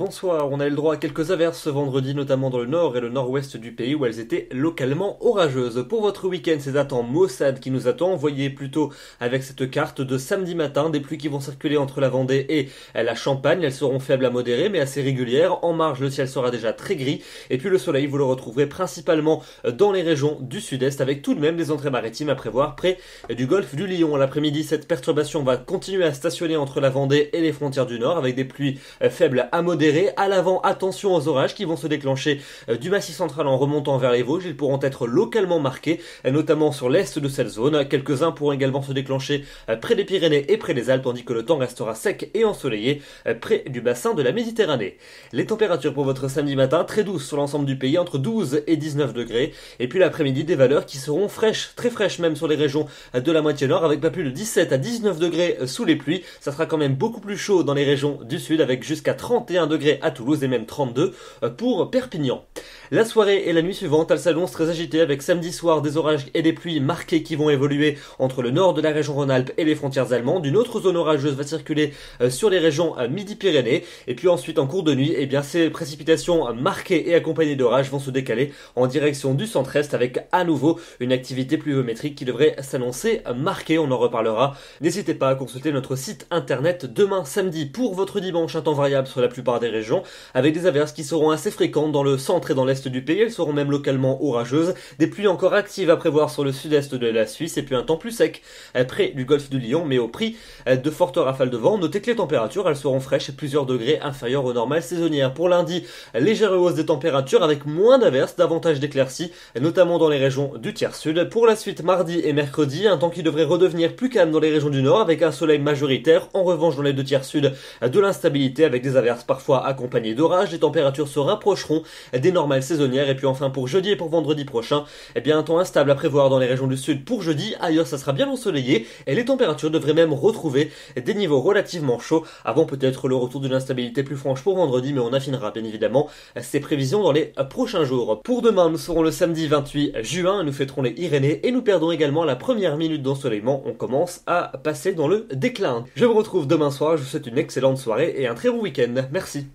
bonsoir. On a eu le droit à quelques averses ce vendredi, notamment dans le nord et le nord-ouest du pays où elles étaient localement orageuses. Pour votre week-end, c'est un temps maussade qui nous attend. Voyez plutôt avec cette carte de samedi matin des pluies qui vont circuler entre la Vendée et la Champagne. Elles seront faibles à modérées mais assez régulières. En marge, le ciel sera déjà très gris. Et puis le soleil, vous le retrouverez principalement dans les régions du sud-est avec tout de même des entrées maritimes à prévoir près du golfe du Lion. L'après-midi, cette perturbation va continuer à stationner entre la Vendée et les frontières du nord avec des pluies faibles à modérées. À l'avant, attention aux orages qui vont se déclencher du Massif central en remontant vers les Vosges. Ils pourront être localement marqués, notamment sur l'est de cette zone. Quelques-uns pourront également se déclencher près des Pyrénées et près des Alpes, tandis que le temps restera sec et ensoleillé près du bassin de la Méditerranée. Les températures pour votre samedi matin, très douces sur l'ensemble du pays, entre 12 et 19 degrés. Et puis l'après-midi, des valeurs qui seront fraîches, très fraîches même sur les régions de la moitié nord, avec pas plus de 17 à 19 degrés sous les pluies. Ça sera quand même beaucoup plus chaud dans les régions du sud, avec jusqu'à 31 degrés à Toulouse et même 32 pour Perpignan. La soirée et la nuit suivante, elles s'annoncent très agitées avec samedi soir des orages et des pluies marquées qui vont évoluer entre le nord de la région Rhône-Alpes et les frontières allemandes. Une autre zone orageuse va circuler sur les régions Midi-Pyrénées. Et puis ensuite, en cours de nuit, ces précipitations marquées et accompagnées d'orages vont se décaler en direction du centre-est avec à nouveau une activité pluviométrique qui devrait s'annoncer marquée. On en reparlera. N'hésitez pas à consulter notre site internet demain samedi pour votre dimanche, un temps variable sur la plupart des régions avec des averses qui seront assez fréquentes dans le centre et dans l'est du pays. Elles seront même localement orageuses. Des pluies encore actives à prévoir sur le sud-est de la Suisse et puis un temps plus sec près du golfe du Lion, mais au prix de fortes rafales de vent. Notez que les températures, elles seront fraîches et plusieurs degrés inférieures aux normales saisonnières. Pour lundi, légère hausse des températures avec moins d'averses, davantage d'éclaircies, notamment dans les régions du tiers sud. Pour la suite, mardi et mercredi, un temps qui devrait redevenir plus calme dans les régions du nord avec un soleil majoritaire. En revanche, dans les deux tiers sud, de l'instabilité avec des averses parfois accompagnées d'orages. Les températures se rapprocheront des normales saisonnières. Et puis enfin pour jeudi et pour vendredi prochain, un temps instable à prévoir dans les régions du sud pour jeudi. Ailleurs, ça sera bien ensoleillé et les températures devraient même retrouver des niveaux relativement chauds avant peut-être le retour d'une instabilité plus franche pour vendredi, mais on affinera bien évidemment ces prévisions dans les prochains jours. Pour demain, nous serons le samedi 28 juin, nous fêterons les Irénées et nous perdons également la première minute d'ensoleillement. On commence à passer dans le déclin. Je vous retrouve demain soir, je vous souhaite une excellente soirée et un très bon week-end. Merci.